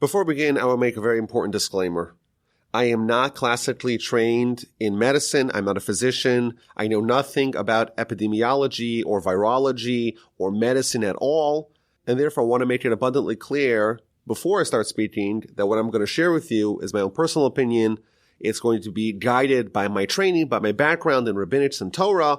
Before we begin, I will make a very important disclaimer. I am not classically trained in medicine. I'm not a physician. I know nothing about epidemiology or virology or medicine at all. And therefore, I want to make it abundantly clear before I start speaking that what I'm going to share with you is my own personal opinion. It's going to be guided by my training, by my background in rabbinics and Torah,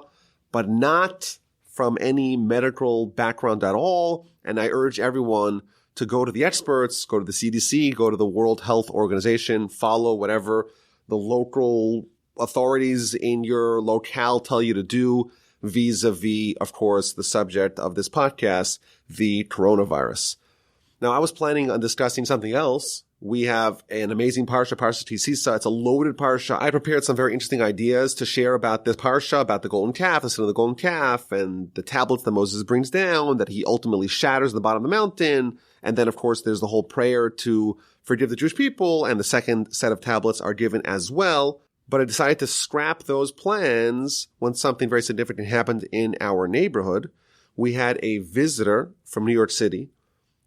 but not from any medical background at all. And I urge everyone to go to the experts, go to the CDC, go to the World Health Organization, follow whatever the local authorities in your locale tell you to do vis-a-vis, of course, the subject of this podcast, the coronavirus. Now, I was planning on discussing something else. We have an amazing Parsha Sisa. It's a loaded Parsha. I prepared some very interesting ideas to share about this Parsha, about the golden calf, the sin of the golden calf, and the tablets that Moses brings down, that he ultimately shatters at the bottom of the mountain. And then, of course, there's the whole prayer to forgive the Jewish people, and the second set of tablets are given as well. But I decided to scrap those plans when something very significant happened in our neighborhood. We had a visitor from New York City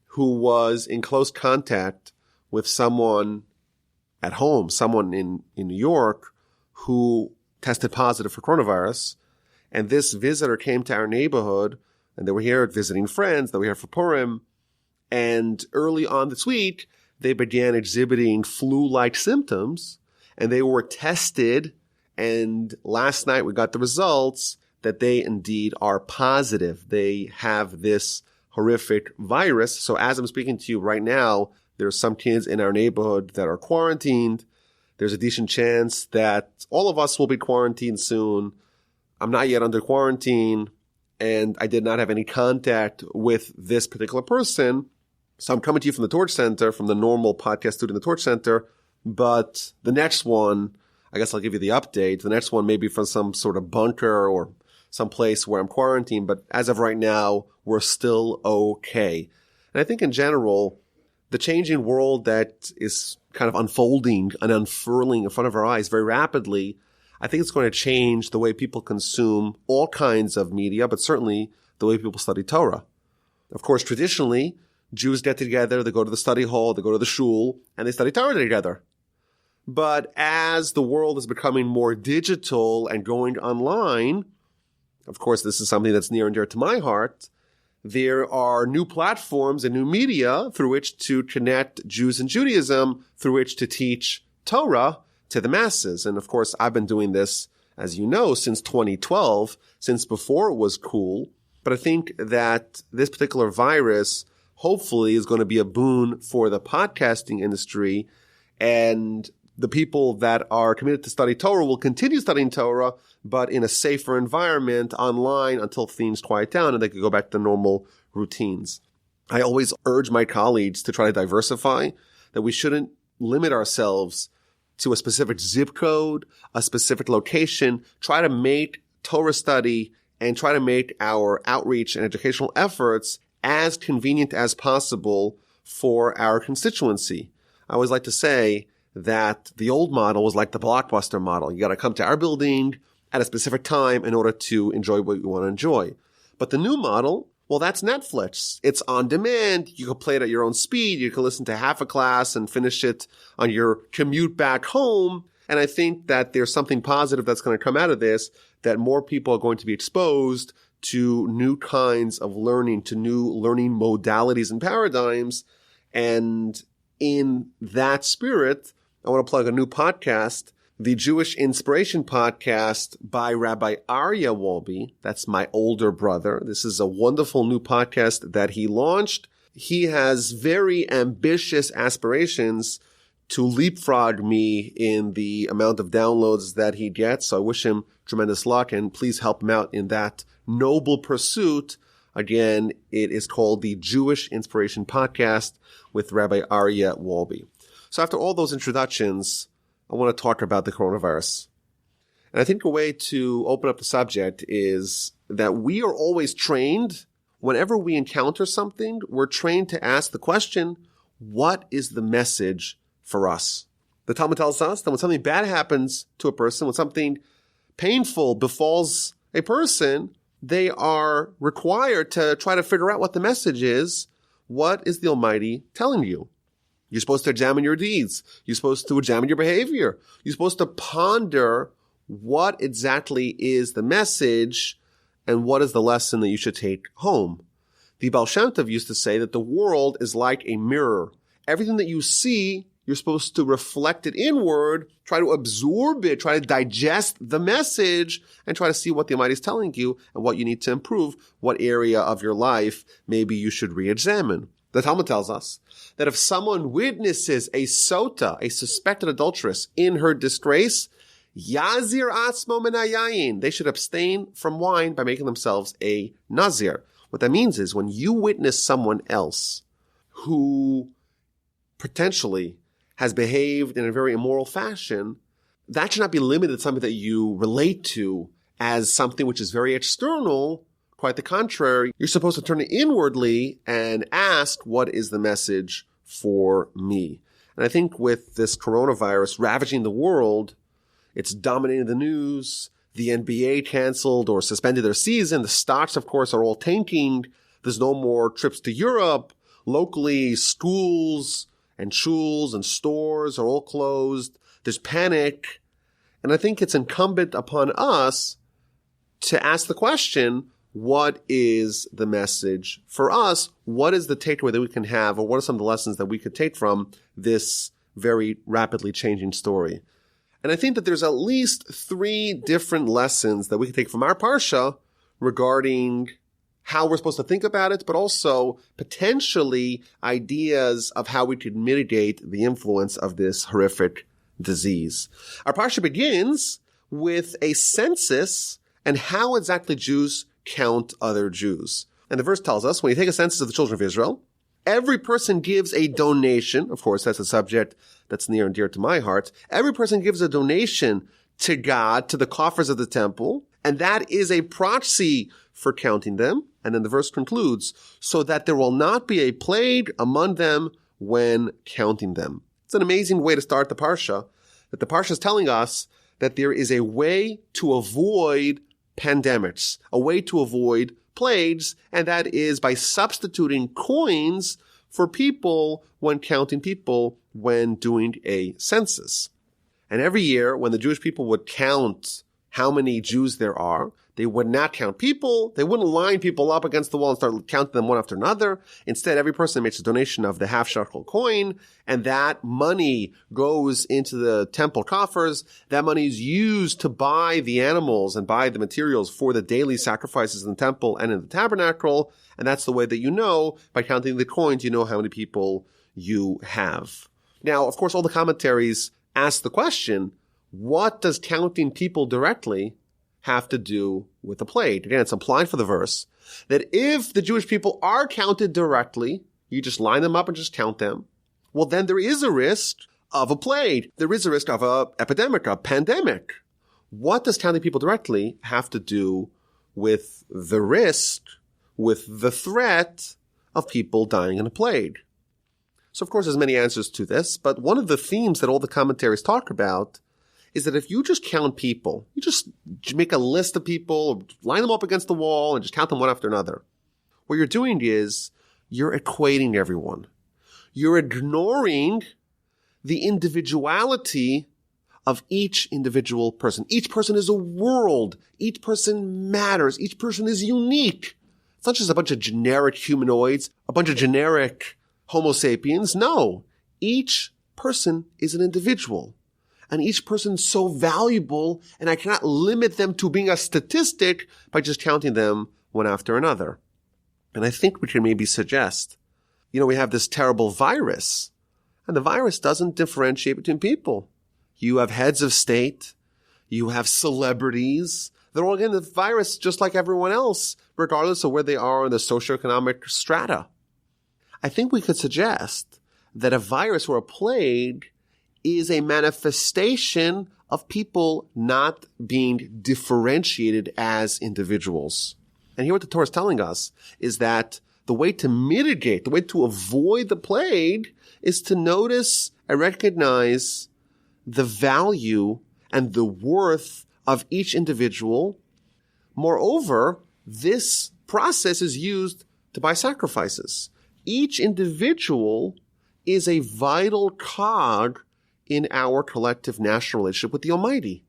who was in close contact with someone at home, someone in New York who tested positive for coronavirus. And this visitor came to our neighborhood, and they were here visiting friends, they were here for Purim. And early on this week, they began exhibiting flu-like symptoms, and they were tested. And last night we got the results that they indeed are positive. They have this horrific virus. So as I'm speaking to you right now, there's some kids in our neighborhood that are quarantined. There's a decent chance that all of us will be quarantined soon. I'm not yet under quarantine, and I did not have any contact with this particular person. So I'm coming to you from the Torch Center, from the normal podcast studio in the Torch Center. But the next one, I guess I'll give you the update. The next one may be from some sort of bunker or some place where I'm quarantined. But as of right now, we're still okay. And I think in general, the changing world that is kind of unfolding and unfurling in front of our eyes very rapidly, I think it's going to change the way people consume all kinds of media, but certainly the way people study Torah. Of course, traditionally, Jews get together, they go to the study hall, they go to the shul, and they study Torah together. But as the world is becoming more digital and going online, of course, this is something that's near and dear to my heart, there are new platforms and new media through which to connect Jews and Judaism, through which to teach Torah to the masses. And of course, I've been doing this, as you know, since 2012, since before it was cool. But I think that this particular virus hopefully is going to be a boon for the podcasting industry, and the people that are committed to study Torah will continue studying Torah, but in a safer environment online until things quiet down and they can go back to normal routines. I always urge my colleagues to try to diversify, that we shouldn't limit ourselves to a specific zip code, a specific location. Try to make Torah study and try to make our outreach and educational efforts as convenient as possible for our constituency. I always like to say that the old model was like the Blockbuster model. You got to come to our building at a specific time in order to enjoy what you want to enjoy. But the new model, well, that's Netflix. It's on demand. You can play it at your own speed. You can listen to half a class and finish it on your commute back home. And I think that there's something positive that's going to come out of this, that more people are going to be exposed to new kinds of learning, to new learning modalities and paradigms. And in that spirit, I want to plug a new podcast, the Jewish Inspiration Podcast by Rabbi Aryeh Wolbe. That's my older brother. This is a wonderful new podcast that he launched. He has very ambitious aspirations to leapfrog me in the amount of downloads that he gets. So I wish him tremendous luck, and please help him out in that noble pursuit. Again, it is called the Jewish Inspiration Podcast with Rabbi Aryeh Wolbe. So after all those introductions, I want to talk about the coronavirus. And I think a way to open up the subject is that we are always trained, whenever we encounter something, we're trained to ask the question, what is the message for us? The Talmud tells us that when something bad happens to a person, when something painful befalls a person, they are required to try to figure out what the message is. What is the Almighty telling you? You're supposed to examine your deeds. You're supposed to examine your behavior. You're supposed to ponder what exactly is the message and what is the lesson that you should take home. The Baal Shem Tov used to say that the world is like a mirror. Everything that you see, you're supposed to reflect it inward, try to absorb it, try to digest the message, and try to see what the Almighty is telling you and what you need to improve, what area of your life maybe you should re-examine. The Talmud tells us that if someone witnesses a sota, a suspected adulteress, in her disgrace, yazir atzmo min hayayin, they should abstain from wine by making themselves a nazir. What that means is when you witness someone else who potentially has behaved in a very immoral fashion, that should not be limited to something that you relate to as something which is very external. Quite the contrary, you're supposed to turn it inwardly and ask, what is the message for me? And I think with this coronavirus ravaging the world, it's dominating the news. The NBA canceled or suspended their season. The stocks, of course, are all tanking. There's no more trips to Europe. Locally, schools and shuls and stores are all closed. There's panic. And I think it's incumbent upon us to ask the question, what is the message for us? What is the takeaway that we can have, or what are some of the lessons that we could take from this very rapidly changing story? And I think that there's at least 3 different lessons that we can take from our Parsha regarding how we're supposed to think about it, but also potentially ideas of how we could mitigate the influence of this horrific disease. Our Parsha begins with a census and how exactly Jews count other Jews. And the verse tells us, when you take a census of the children of Israel, every person gives a donation. Of course, that's a subject that's near and dear to my heart. Every person gives a donation to God, to the coffers of the temple, and that is a proxy for counting them. And then the verse concludes, so that there will not be a plague among them when counting them. It's an amazing way to start the Parsha, that the Parsha is telling us that there is a way to avoid pandemics, a way to avoid plagues, and that is by substituting coins for people when counting people when doing a census. And every year, when the Jewish people would count how many Jews there are, they would not count people. They wouldn't line people up against the wall and start counting them one after another. Instead, every person makes a donation of the half shekel coin, and that money goes into the temple coffers. That money is used to buy the animals and buy the materials for the daily sacrifices in the temple and in the tabernacle. And that's the way that you know, by counting the coins, you know how many people you have. Now, of course, all the commentaries ask the question, what does counting people directly have to do with the plague? Again, it's implied for the verse that if the Jewish people are counted directly, you just line them up and just count them, well, then there is a risk of a plague. There is a risk of an epidemic, a pandemic. What does counting people directly have to do with the risk, with the threat of people dying in a plague? So, of course, there's many answers to this, but one of the themes that all the commentaries talk about is that if you just count people, you just make a list of people, line them up against the wall, and just count them one after another, what you're doing is you're equating everyone. You're ignoring the individuality of each individual person. Each person is a world. Each person matters. Each person is unique. It's not just a bunch of generic humanoids, a bunch of generic Homo sapiens. No, each person is an individual. And each person is so valuable, and I cannot limit them to being a statistic by just counting them one after another. And I think we can maybe suggest, we have this terrible virus, and the virus doesn't differentiate between people. You have heads of state, you have celebrities, they're all getting the virus just like everyone else, regardless of where they are in the socioeconomic strata. I think we could suggest that a virus or a plague is a manifestation of people not being differentiated as individuals. And here what the Torah is telling us is that the way to mitigate, the way to avoid the plague is to notice and recognize the value and the worth of each individual. Moreover, this process is used to buy sacrifices. Each individual is a vital cog in our collective national relationship with the Almighty.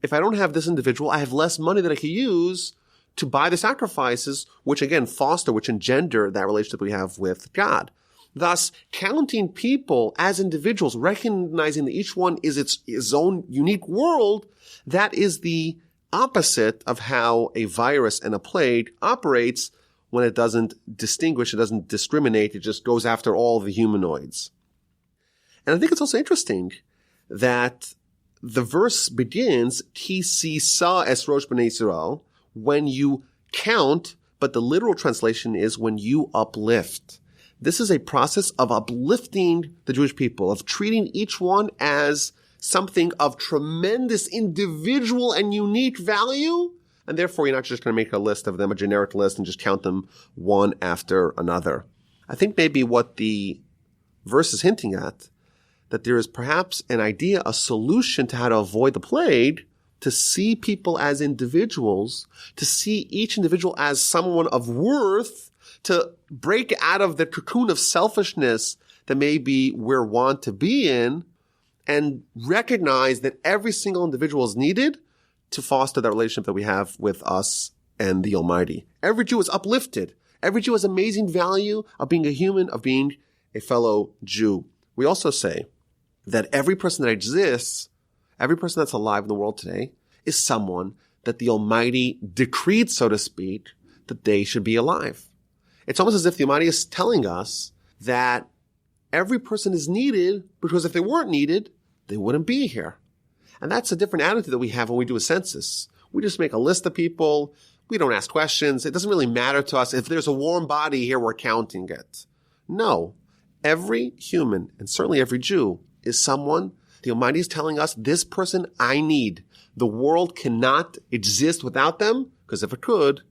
If I don't have this individual, I have less money that I can use to buy the sacrifices, which again foster, which engender that relationship we have with God. Thus, counting people as individuals, recognizing that each one is its own unique world, that is the opposite of how a virus and a plague operates when it doesn't distinguish, it doesn't discriminate, it just goes after all the humanoids. And I think it's also interesting that the verse begins, Ki Sisa es rosh b'nei Yisrael, when you count, but the literal translation is when you uplift. This is a process of uplifting the Jewish people, of treating each one as something of tremendous individual and unique value. And therefore, you're not just going to make a list of them, a generic list, and just count them one after another. I think maybe what the verse is hinting at, that there is perhaps an idea, a solution to how to avoid the plague, to see people as individuals, to see each individual as someone of worth, to break out of the cocoon of selfishness that maybe we're wont to be in, and recognize that every single individual is needed to foster that relationship that we have with us and the Almighty. Every Jew is uplifted. Every Jew has amazing value of being a human, of being a fellow Jew. We also say that every person that exists, every person that's alive in the world today, is someone that the Almighty decreed, so to speak, that they should be alive. It's almost as if the Almighty is telling us that every person is needed, because if they weren't needed, they wouldn't be here. And that's a different attitude that we have when we do a census. We just make a list of people. We don't ask questions. It doesn't really matter to us. If there's a warm body here, we're counting it. No. Every human, and certainly every Jew, is someone the Almighty is telling us, this person I need. The world cannot exist without them, because if it could,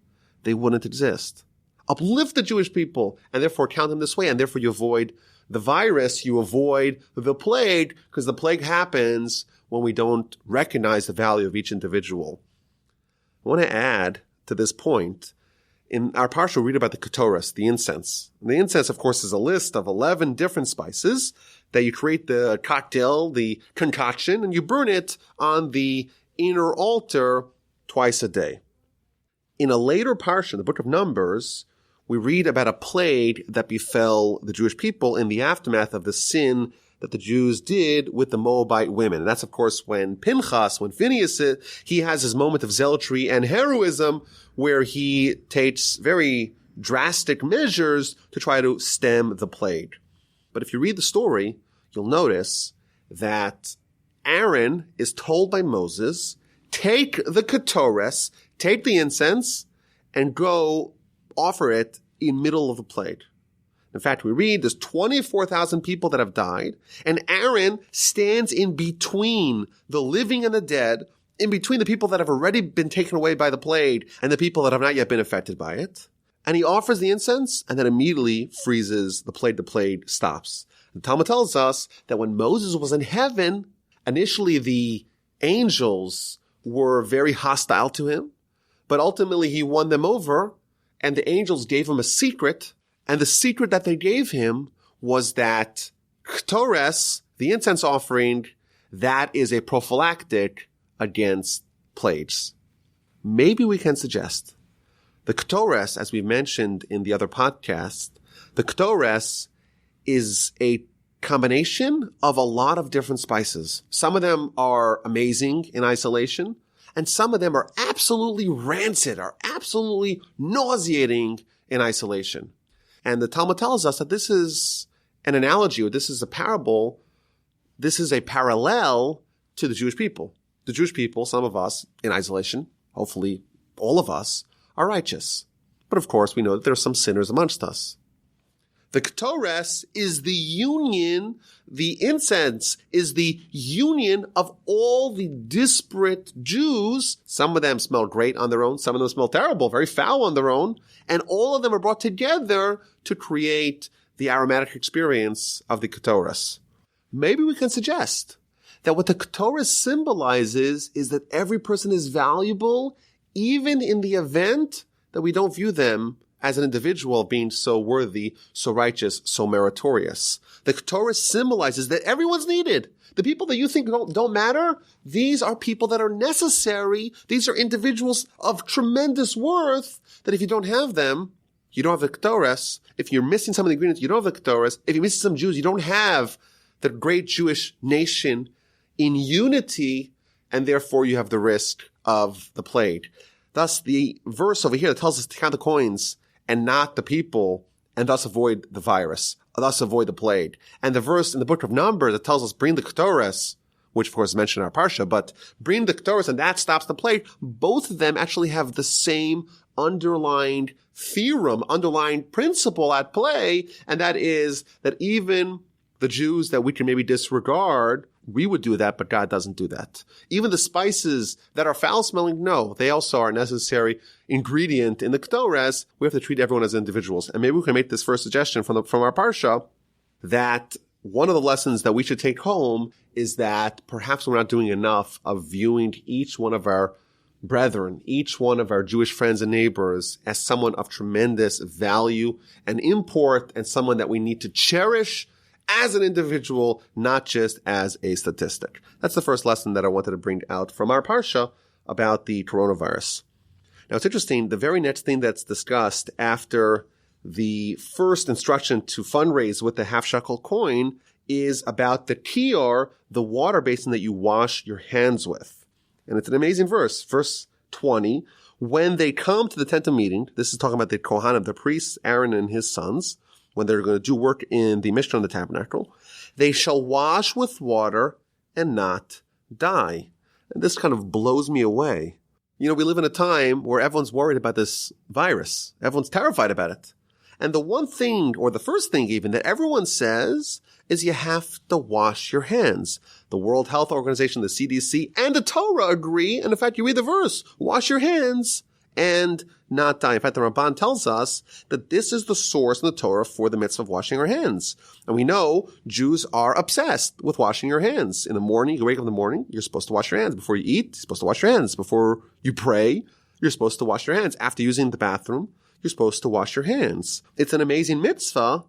they wouldn't exist. Uplift the Jewish people, and therefore count them this way, and therefore you avoid the virus, you avoid the plague, because the plague happens when we don't recognize the value of each individual. I want to add to this point, in our Parsha, we read about the Ketoras, the incense. And the incense, of course, is a list of 11 different spices that you create the cocktail, the concoction, and you burn it on the inner altar twice a day. In a later Parsha, the book of Numbers, we read about a plague that befell the Jewish people in the aftermath of the sin that the Jews did with the Moabite women. And that's, of course, when Pinchas, when Phinehas, he has his moment of zealotry and heroism where he takes very drastic measures to try to stem the plague. But if you read the story, you'll notice that Aaron is told by Moses, take the Ketores, take the incense, and go offer it in middle of the plague. In fact, we read there's 24,000 people that have died, and Aaron stands in between the living and the dead, in between the people that have already been taken away by the plague and the people that have not yet been affected by it. And he offers the incense, and then immediately freezes the plague stops. The Talmud tells us that when Moses was in heaven, initially the angels were very hostile to him, but ultimately he won them over, and the angels gave him a secret. And the secret that they gave him was that Ketores, the incense offering, that is a prophylactic against plagues. Maybe we can suggest the Ketores, as we mentioned in the other podcast, the Ketores is a combination of a lot of different spices. Some of them are amazing in isolation, and some of them are absolutely rancid, are absolutely nauseating in isolation. And the Talmud tells us that this is an analogy, or this is a parable, this is a parallel to the Jewish people. The Jewish people, some of us in isolation, hopefully all of us, are righteous. But of course, we know that there are some sinners amongst us. The Ketores is the union, the incense is the union of all the disparate Jews. Some of them smell great on their own. Some of them smell terrible, very foul on their own. And all of them are brought together to create the aromatic experience of the Ketores. Maybe we can suggest that what the Ketores symbolizes is that every person is valuable, even in the event that we don't view them as an individual of being so worthy, so righteous, so meritorious. The Torah symbolizes that everyone's needed. The people that you think don't matter, these are people that are necessary. These are individuals of tremendous worth that if you don't have them, you don't have the Ketores. If you're missing some of the ingredients, you don't have the Ketores. If you're missing some Jews, you don't have the great Jewish nation in unity, and therefore you have the risk of the plague. Thus, the verse over here that tells us to count the coins and not the people, and thus avoid the virus, thus avoid the plague. And the verse in the book of Numbers that tells us bring the Ketores, which of course is mentioned in our Parsha, but bring the Ketores and that stops the plague. Both of them actually have the same underlying theorem, underlying principle at play, and that is that even the Jews that we can maybe disregard, we would do that, but God doesn't do that. Even the spices that are foul-smelling, no, they also are a necessary ingredient in the Ketores. We have to treat everyone as individuals. And maybe we can make this first suggestion from our Parsha, that one of the lessons that we should take home is that perhaps we're not doing enough of viewing each one of our brethren, each one of our Jewish friends and neighbors as someone of tremendous value and import, and someone that we need to cherish as an individual, not just as a statistic. That's the first lesson that I wanted to bring out from our Parsha about the coronavirus. Now, it's interesting, the very next thing that's discussed after the first instruction to fundraise with the half-shekel coin is about the kior, the water basin that you wash your hands with. And it's an amazing verse. Verse 20, when they come to the tent of meeting, this is talking about the Kohanim, the priests, Aaron and his sons, when they're going to do work in the Mishkan of the tabernacle, they shall wash with water and not die. And this kind of blows me away. You know, we live in a time where everyone's worried about this virus. Everyone's terrified about it. And the one thing, or the first thing even, that everyone says is you have to wash your hands. The World Health Organization, the CDC, and the Torah agree. And in fact, you read the verse, wash your hands and not die. In fact, the Ramban tells us that this is the source in the Torah for the mitzvah of washing our hands. And we know Jews are obsessed with washing your hands. In the morning, you wake up in the morning, you're supposed to wash your hands. Before you eat, you're supposed to wash your hands. Before you pray, you're supposed to wash your hands. After using the bathroom, you're supposed to wash your hands. It's an amazing mitzvah,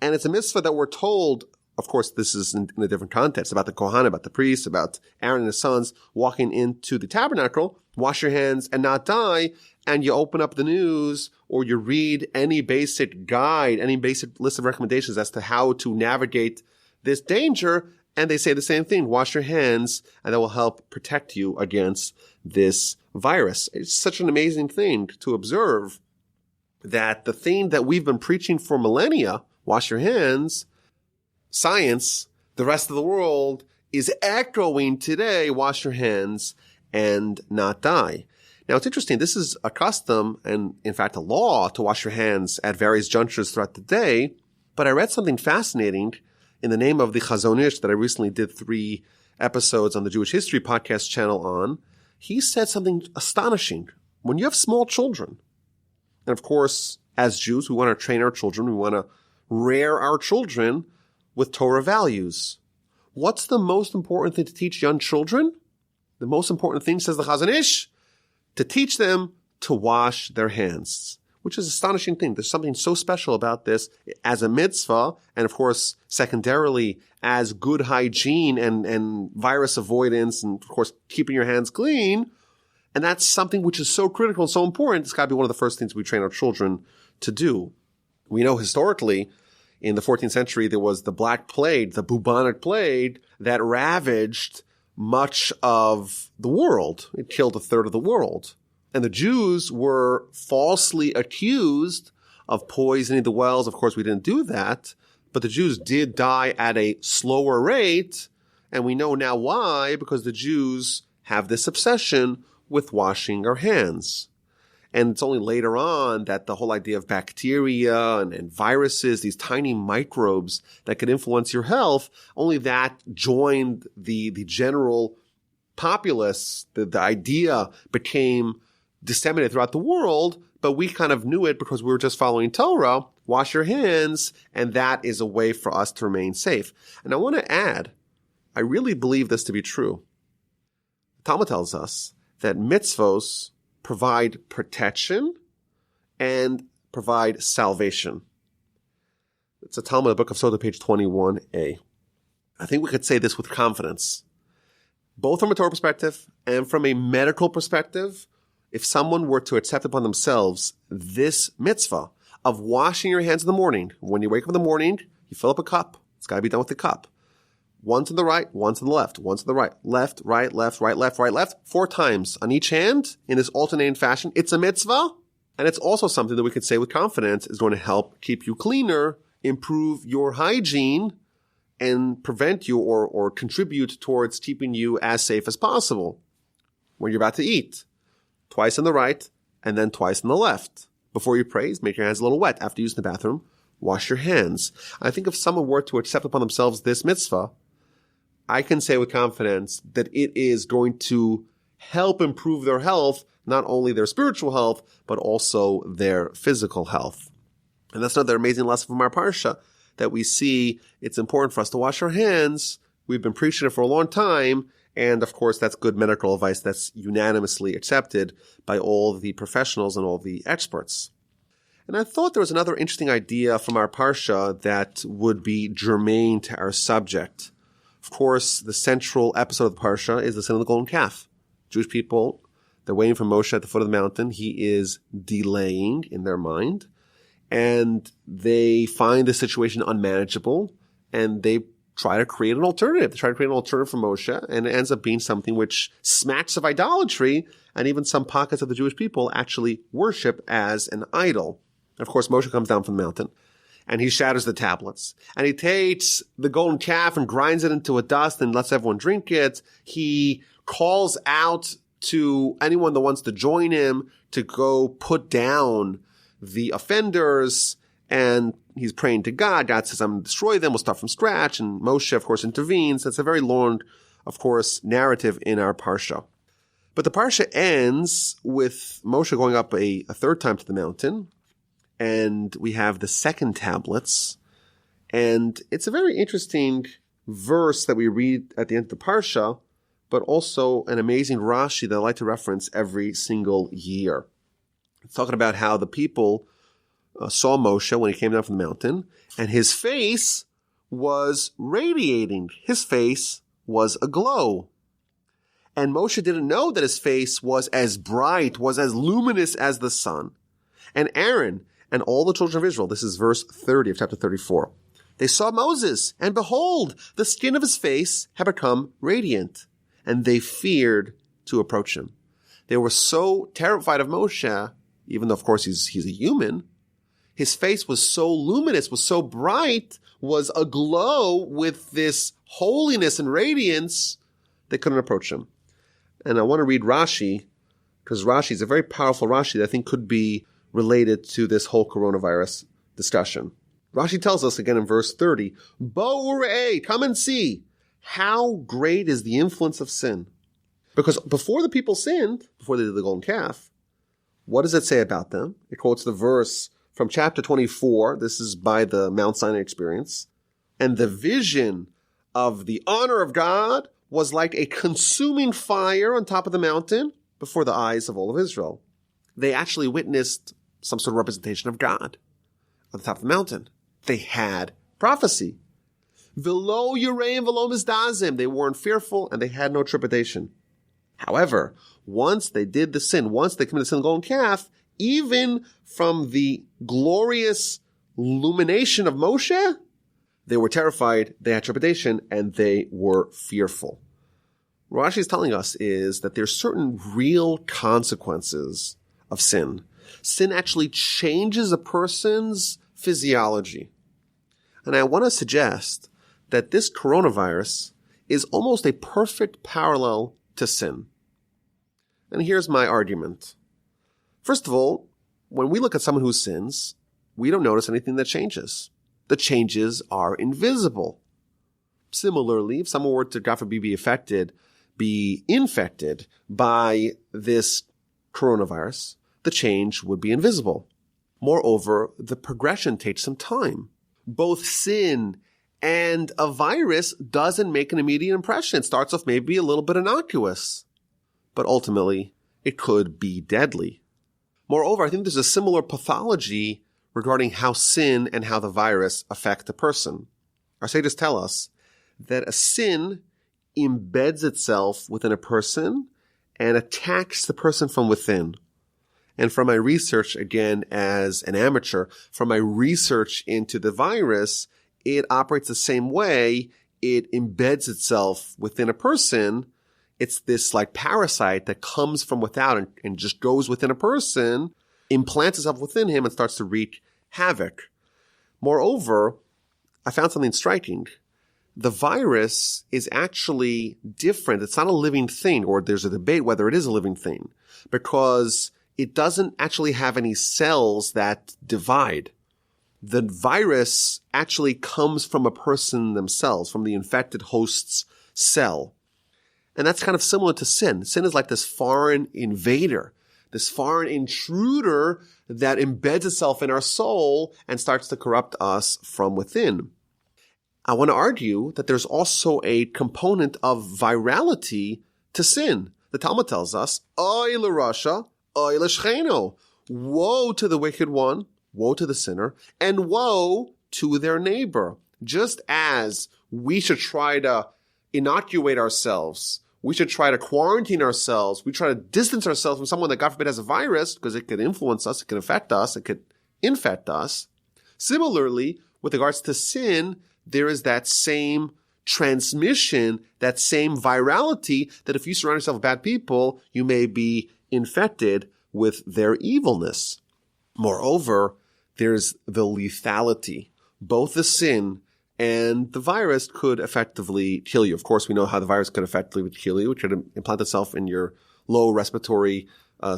and it's a mitzvah that we're told, of course, this is in a different context, about the Kohanim, about the priests, about Aaron and his sons walking into the tabernacle, wash your hands and not die, and you open up the news or you read any basic guide, any basic list of recommendations as to how to navigate this danger, and they say the same thing, wash your hands, and that will help protect you against this virus. It's such an amazing thing to observe that the thing that we've been preaching for millennia, wash your hands, science, the rest of the world is echoing today, wash your hands and not die. Now, it's interesting. This is a custom and, in fact, a law to wash your hands at various junctures throughout the day. But I read something fascinating in the name of the Chazon Ish that I recently did 3 episodes on the Jewish History Podcast channel on. He said something astonishing. When you have small children, and of course, as Jews, we want to train our children. We want to rear our children with Torah values. What's the most important thing to teach young children? The most important thing, says the Chazon Ish, to teach them to wash their hands, which is an astonishing thing. There's something so special about this as a mitzvah, and of course, secondarily, as good hygiene and virus avoidance, and of course, keeping your hands clean. And that's something which is so critical and so important. It's got to be one of the first things we train our children to do. We know historically, in the 14th century, there was the Black Plague, the bubonic plague, that ravaged much of the world. It killed a third of the world. And the Jews were falsely accused of poisoning the wells. Of course, we didn't do that, but the Jews did die at a slower rate. And we know now why, because the Jews have this obsession with washing our hands. And it's only later on that the whole idea of bacteria and viruses, these tiny microbes that could influence your health, only that joined the general populace. The idea became disseminated throughout the world, but we kind of knew it because we were just following Torah, wash your hands, and that is a way for us to remain safe. And I want to add, I really believe this to be true. Talmud tells us that mitzvos provide protection and provide salvation. It's a Talmud, book of Sotah, page 21a. I think we could say this with confidence. Both from a Torah perspective and from a medical perspective, if someone were to accept upon themselves this mitzvah of washing your hands in the morning, when you wake up in the morning, you fill up a cup. It's got to be done with the cup. One to the right, one to the left, one to the right, left, right, left, right, left, right, left, 4 times on each hand in this alternating fashion. It's a mitzvah, and it's also something that we could say with confidence is going to help keep you cleaner, improve your hygiene, and prevent you or contribute towards keeping you as safe as possible when you're about to eat. Twice on the right, and then twice on the left. Before you pray, make your hands a little wet. After using the bathroom, wash your hands. I think if someone were to accept upon themselves this mitzvah, I can say with confidence that it is going to help improve their health, not only their spiritual health, but also their physical health. And that's another amazing lesson from our Parsha, that we see it's important for us to wash our hands. We've been preaching it for a long time. And of course, that's good medical advice that's unanimously accepted by all the professionals and all the experts. And I thought there was another interesting idea from our Parsha that would be germane to our subject. Of course, the central episode of the Parsha is the sin of the golden calf. Jewish people, they're waiting for Moshe at the foot of the mountain. He is delaying in their mind. And they find the situation unmanageable, and they try to create an alternative. They try to create an alternative for Moshe, and it ends up being something which smacks of idolatry, and even some pockets of the Jewish people actually worship as an idol. Of course, Moshe comes down from the mountain, and he shatters the tablets. And he takes the golden calf and grinds it into a dust and lets everyone drink it. He calls out to anyone that wants to join him to go put down the offenders, and he's praying to God. God says, I'm going to destroy them. We'll start from scratch. And Moshe, of course, intervenes. That's a very long, of course, narrative in our Parsha. But the Parsha ends with Moshe going up a third time to the mountain, and we have the second tablets. And it's a very interesting verse that we read at the end of the Parsha, but also an amazing Rashi that I like to reference every single year. It's talking about how the people saw Moshe when he came down from the mountain, and his face was radiating. His face was aglow. And Moshe didn't know that his face was as bright, was as luminous as the sun. And Aaron and all the children of Israel, this is verse 30 of chapter 34, they saw Moses, and behold, the skin of his face had become radiant, and they feared to approach him. They were so terrified of Moshe, even though, of course, he's a human. His face was so luminous, was so bright, was aglow with this holiness and radiance, they couldn't approach him. And I want to read Rashi, because Rashi is a very powerful Rashi that I think could be related to this whole coronavirus discussion. Rashi tells us again in verse 30, Bo urei, come and see how great is the influence of sin. Because before the people sinned, before they did the golden calf, what does it say about them? It quotes the verse from chapter 24. This is by the Mount Sinai experience. And the vision of the honor of God was like a consuming fire on top of the mountain before the eyes of all of Israel. They actually witnessed some sort of representation of God on the top of the mountain. They had prophecy. V'lo yureim v'lo mizdazim. They weren't fearful and they had no trepidation. However, once they did the sin, once they committed the sin of the golden calf, even from the glorious illumination of Moshe, they were terrified, they had trepidation, and they were fearful. What Rashi is telling us is that there's certain real consequences of sin. Sin actually changes a person's physiology. And I want to suggest that this coronavirus is almost a perfect parallel to sin. And here's my argument. First of all, when we look at someone who sins, we don't notice anything that changes. The changes are invisible. Similarly, if someone were to, God forbid, be infected by this coronavirus, the change would be invisible. Moreover, the progression takes some time. Both sin and a virus doesn't make an immediate impression. It starts off maybe a little bit innocuous, but ultimately it could be deadly. Moreover, I think there's a similar pathology regarding how sin and how the virus affect a person. Our sages tell us that a sin embeds itself within a person and attacks the person from within. And from my research, again, as an amateur, from my research into the virus, it operates the same way. It embeds itself within a person. It's this like parasite that comes from without and just goes within a person, implants itself within him and starts to wreak havoc. Moreover, I found something striking. The virus is actually different. It's not a living thing, or there's a debate whether it is a living thing, because it doesn't actually have any cells that divide. The virus actually comes from a person themselves, from the infected host's cell. And that's kind of similar to sin. Sin is like this foreign invader, this foreign intruder that embeds itself in our soul and starts to corrupt us from within. I want to argue that there's also a component of virality to sin. The Talmud tells us, Oy l'rasha, oy l'shcheno. Woe to the wicked one, woe to the sinner, and woe to their neighbor. Just as we should try to inoculate ourselves, we should try to quarantine ourselves, we try to distance ourselves from someone that God forbid has a virus, because it could influence us, it could affect us, it could infect us. Similarly, with regards to sin, there is that same transmission, that same virality, that if you surround yourself with bad people, you may be infected with their evilness. Moreover, there's the lethality. Both the sin and the virus could effectively kill you. Of course, we know how the virus could effectively kill you. It could implant itself in your low respiratory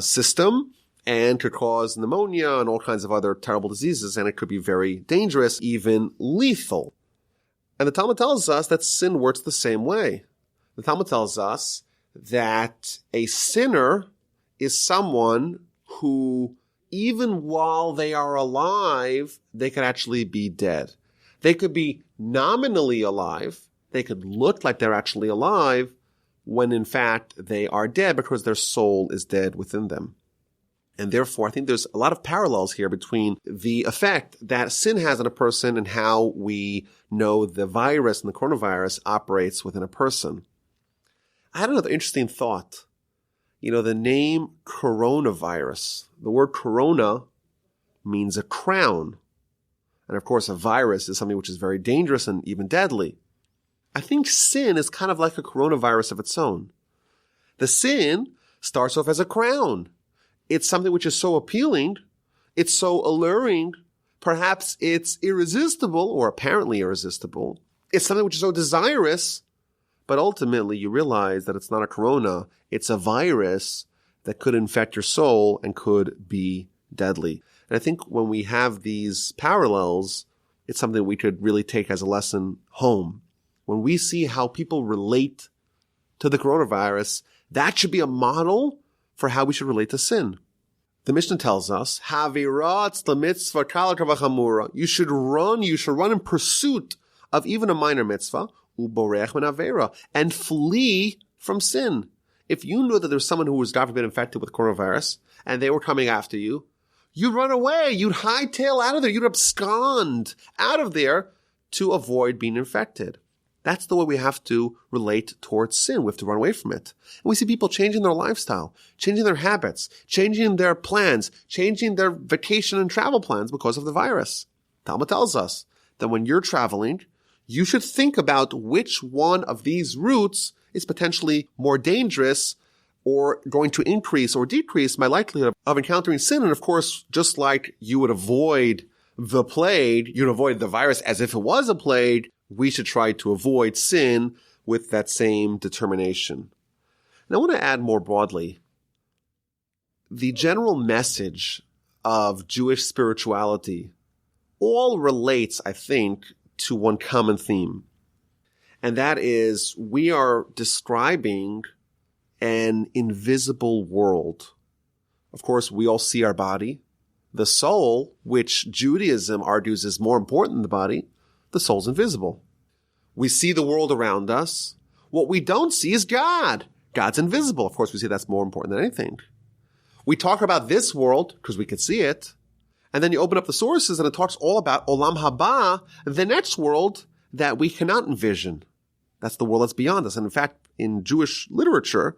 system and could cause pneumonia and all kinds of other terrible diseases, and it could be very dangerous, even lethal. And the Talmud tells us that sin works the same way. The Talmud tells us that a sinner is someone who, even while they are alive, they could actually be dead. They could be nominally alive. They could look like they're actually alive when in fact they are dead because their soul is dead within them. And therefore, I think there's a lot of parallels here between the effect that sin has on a person and how we know the virus and the coronavirus operates within a person. I had another interesting thought. You know, the name coronavirus, the word corona means a crown. And of course, a virus is something which is very dangerous and even deadly. I think sin is kind of like a coronavirus of its own. The sin starts off as a crown. It's something which is so appealing, it's so alluring, perhaps it's irresistible or apparently irresistible. It's something which is so desirous, but ultimately you realize that it's not a corona, it's a virus that could infect your soul and could be deadly. And I think when we have these parallels, it's something we could really take as a lesson home. When we see how people relate to the coronavirus, that should be a model for how we should relate to sin. The Mishnah tells us, you should run in pursuit of even a minor mitzvah, and flee from sin. If you knew that there's someone who was God forbid infected with coronavirus, and they were coming after you, you'd run away, you'd hightail out of there, you'd abscond out of there to avoid being infected. That's the way we have to relate towards sin. We have to run away from it. And we see people changing their lifestyle, changing their habits, changing their plans, changing their vacation and travel plans because of the virus. Talmud tells us that when you're traveling, you should think about which one of these routes is potentially more dangerous or going to increase or decrease my likelihood of encountering sin. And of course, just like you would avoid the plague, you'd avoid the virus as if it was a plague, we should try to avoid sin with that same determination. And I want to add more broadly, the general message of Jewish spirituality all relates, I think, to one common theme. And that is, we are describing an invisible world. Of course, we all see our body. The soul, which Judaism argues is more important than the body, the soul's invisible. We see the world around us. What we don't see is God. God's invisible. Of course, we see that's more important than anything. We talk about this world because we can see it. And then you open up the sources and it talks all about Olam Haba, the next world that we cannot envision. That's the world that's beyond us. And in fact, in Jewish literature,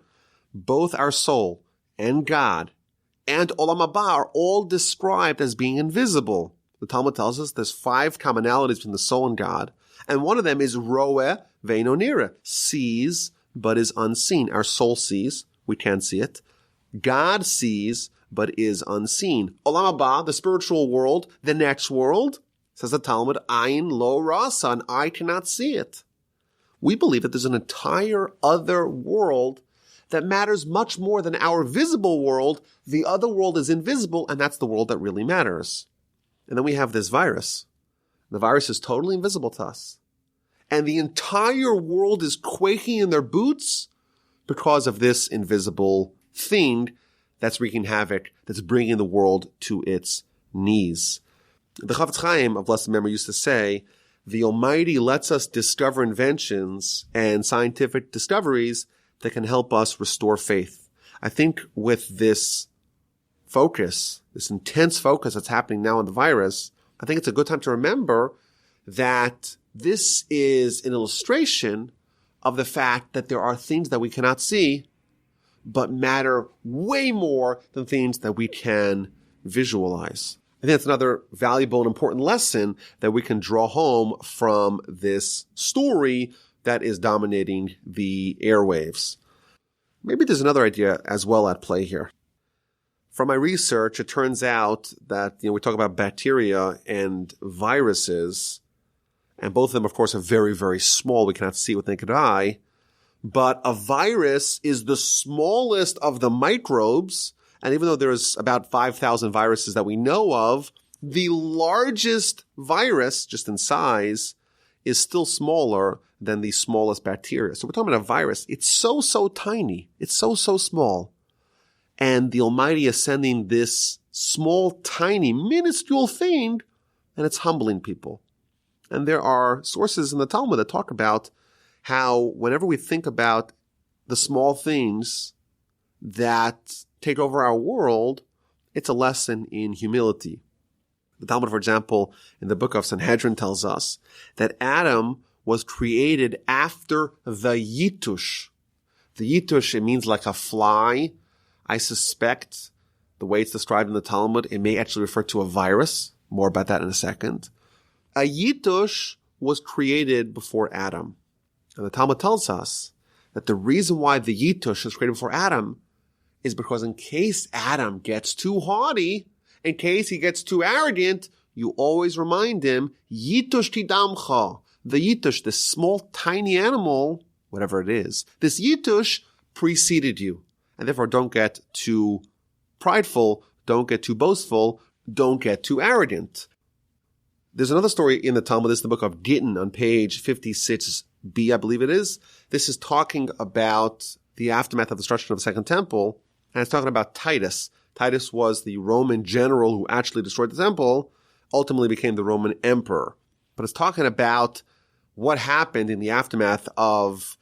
both our soul and God and Olam Haba are all described as being invisible. The Talmud tells us there's 5 commonalities between the soul and God. And one of them is roeh ve'eino nireh, sees but is unseen. Our soul sees, we can't see it. God sees but is unseen. Olam Haba, the spiritual world, the next world, says the Talmud, ayin lo rasa, an eye cannot see it. We believe that there's an entire other world that matters much more than our visible world. The other world is invisible, and that's the world that really matters. And then we have this virus. The virus is totally invisible to us. And the entire world is quaking in their boots because of this invisible thing that's wreaking havoc, that's bringing the world to its knees. The Chafetz Chaim of blessed memory used to say, the Almighty lets us discover inventions and scientific discoveries that can help us restore faith. I think with this focus, this intense focus that's happening now on the virus, I think it's a good time to remember that this is an illustration of the fact that there are things that we cannot see, but matter way more than things that we can visualize. I think that's another valuable and important lesson that we can draw home from this story that is dominating the airwaves. Maybe there's another idea as well at play here. From my research, it turns out that, we talk about bacteria and viruses, and both of them, of course, are very, very small. We cannot see with the naked eye. But a virus is the smallest of the microbes. And even though there's about 5,000 viruses that we know of, the largest virus, just in size, is still smaller than the smallest bacteria. So we're talking about a virus. It's so, so tiny. It's so, so small. And the Almighty is sending this small, tiny, minuscule thing, and it's humbling people. And there are sources in the Talmud that talk about how whenever we think about the small things that take over our world, it's a lesson in humility. The Talmud, for example, in the book of Sanhedrin tells us that Adam was created after the Yitush. The Yitush, it means like a fly. I suspect the way it's described in the Talmud, it may actually refer to a virus. More about that in a second. A Yitush was created before Adam. And the Talmud tells us that the reason why the Yitush was created before Adam is because in case Adam gets too haughty, in case he gets too arrogant, you always remind him, Yitush tidamcha. The Yitush, this small, tiny animal, whatever it is, this Yitush preceded you. And therefore don't get too prideful, don't get too boastful, don't get too arrogant. There's another story in the Talmud. This is the book of Gittin on page 56b, I believe it is. This is talking about the aftermath of the destruction of the Second Temple, and it's talking about Titus. Titus was the Roman general who actually destroyed the temple, ultimately became the Roman emperor. But it's talking about what happened in the aftermath of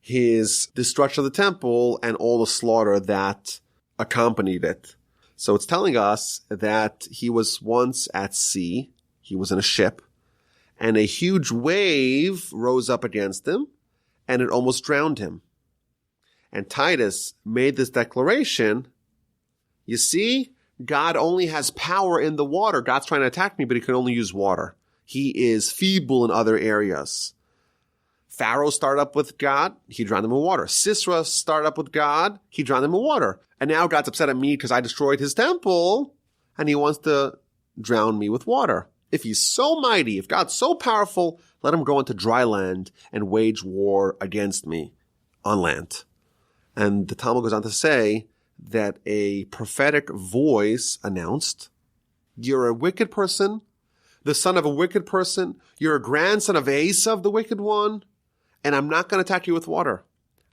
his destruction of the temple and all the slaughter that accompanied it. So it's telling us that he was once at sea, he was in a ship, and a huge wave rose up against him, and it almost drowned him. And Titus made this declaration, you see, God only has power in the water. God's trying to attack me, but he can only use water. He is feeble in other areas. Pharaoh started up with God, he drowned him in water. Sisera started up with God, he drowned him in water. And now God's upset at me because I destroyed his temple, and he wants to drown me with water. If he's so mighty, if God's so powerful, let him go into dry land and wage war against me on land. And the Talmud goes on to say that a prophetic voice announced, you're a wicked person, the son of a wicked person, you're a grandson of Esav, the wicked one, and I'm not going to attack you with water.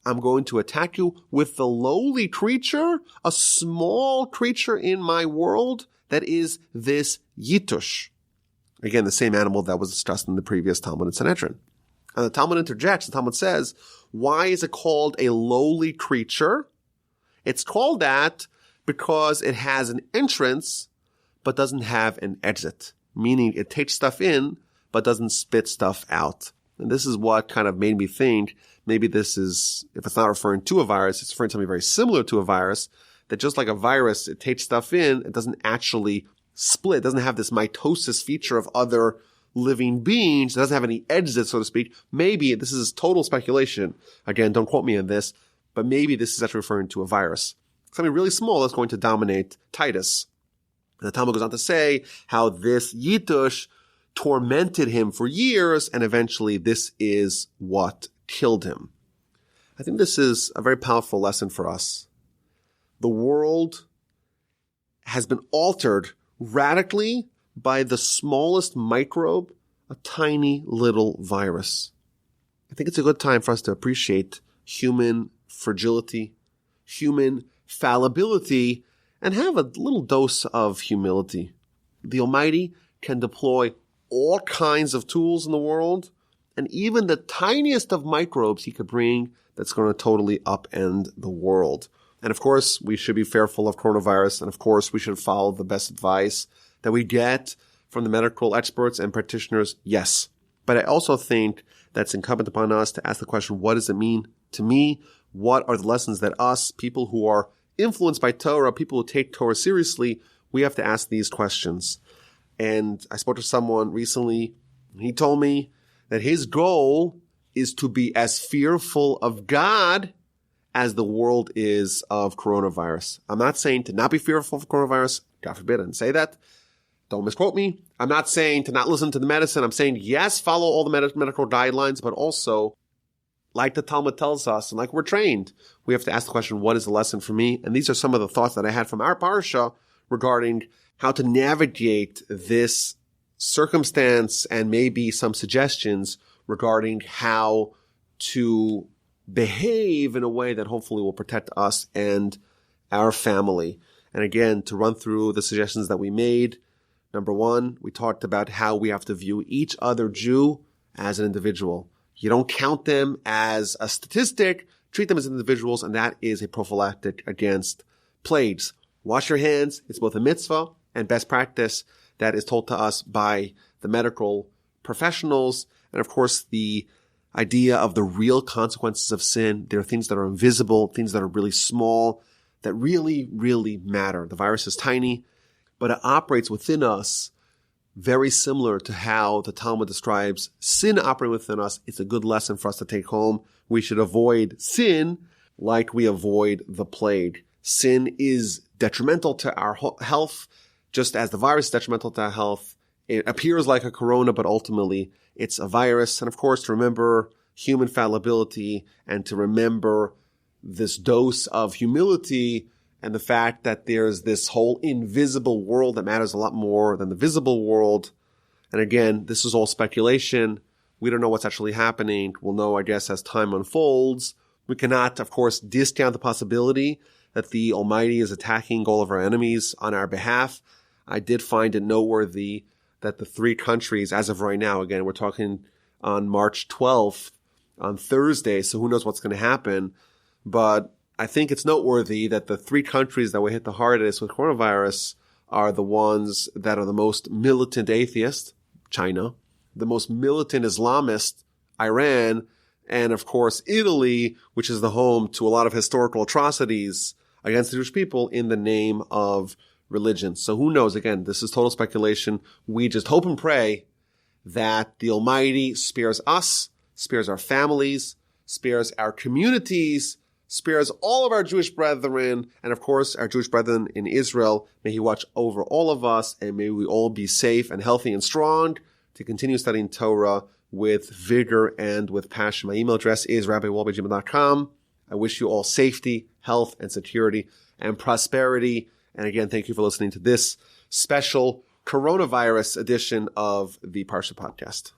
I'm going to attack you with the lowly creature, a small creature in my world that is this Yitush. Again, the same animal that was discussed in the previous Talmud in Sanhedrin. And the Talmud interjects, the Talmud says, why is it called a lowly creature? It's called that because it has an entrance, but doesn't have an exit, meaning it takes stuff in, but doesn't spit stuff out. And this is what kind of made me think maybe this is, if it's not referring to a virus, it's referring to something very similar to a virus, that just like a virus, it takes stuff in, it doesn't actually split, it doesn't have this mitosis feature of other living beings, it doesn't have any exit, so to speak. Maybe, this is total speculation, again, don't quote me on this, but maybe this is actually referring to a virus. Something really small that's going to dominate Titus. And the Talmud goes on to say how this Yitush tormented him for years, and eventually this is what killed him. I think this is a very powerful lesson for us. The world has been altered radically by the smallest microbe, a tiny little virus. I think it's a good time for us to appreciate human fragility, human fallibility, and have a little dose of humility. The Almighty can deploy all kinds of tools in the world, and even the tiniest of microbes He could bring that's going to totally upend the world. And of course, we should be fearful of coronavirus, and of course, we should follow the best advice that we get from the medical experts and practitioners, yes. But I also think that's incumbent upon us to ask the question, what does it mean to me? What are the lessons that us, people who are influenced by Torah, people who take Torah seriously, we have to ask these questions. And I spoke to someone recently, and he told me that his goal is to be as fearful of God as the world is of coronavirus. I'm not saying to not be fearful of coronavirus. God forbid I didn't say that. Don't misquote me. I'm not saying to not listen to the medicine. I'm saying, yes, follow all the medical guidelines, but also, like the Talmud tells us, and like we're trained, we have to ask the question, what is the lesson for me? And these are some of the thoughts that I had from our Parsha regarding how to navigate this circumstance and maybe some suggestions regarding how to behave in a way that hopefully will protect us and our family. And again, to run through the suggestions that we made. Number one, we talked about how we have to view each other Jew as an individual. You don't count them as a statistic, treat them as individuals, and that is a prophylactic against plagues. Wash your hands. It's both a mitzvah and best practice that is told to us by the medical professionals. And of course, the idea of the real consequences of sin. There are things that are invisible, things that are really small, that really, really matter. The virus is tiny, but it operates within us very similar to how the Talmud describes sin operating within us. It's a good lesson for us to take home. We should avoid sin like we avoid the plague. Sin is detrimental to our health, just as the virus is detrimental to our health. It appears like a corona, but ultimately it's a virus. And of course, to remember human fallibility and to remember this dose of humility and the fact that there's this whole invisible world that matters a lot more than the visible world. And again, this is all speculation. We don't know what's actually happening. We'll know, I guess, as time unfolds. We cannot, of course, discount the possibility that the Almighty is attacking all of our enemies on our behalf. I did find it noteworthy that the three countries, as of right now, again, we're talking on March 12th, on Thursday, so who knows what's going to happen. But I think it's noteworthy that the three countries that were hit the hardest with coronavirus are the ones that are the most militant atheist, China, the most militant Islamist, Iran, and of course Italy, which is the home to a lot of historical atrocities against the Jewish people in the name of religion. So who knows? Again, this is total speculation. We just hope and pray that the Almighty spares us, spares our families, spares our communities, spares all of our Jewish brethren, and of course our Jewish brethren in Israel. May He watch over all of us, and may we all be safe and healthy and strong to continue studying Torah with vigor and with passion. My email address is rabbiwolbe@gmail.com. I wish you all safety, health, and security, and prosperity. And again, thank you for listening to this special coronavirus edition of the Parsha Podcast.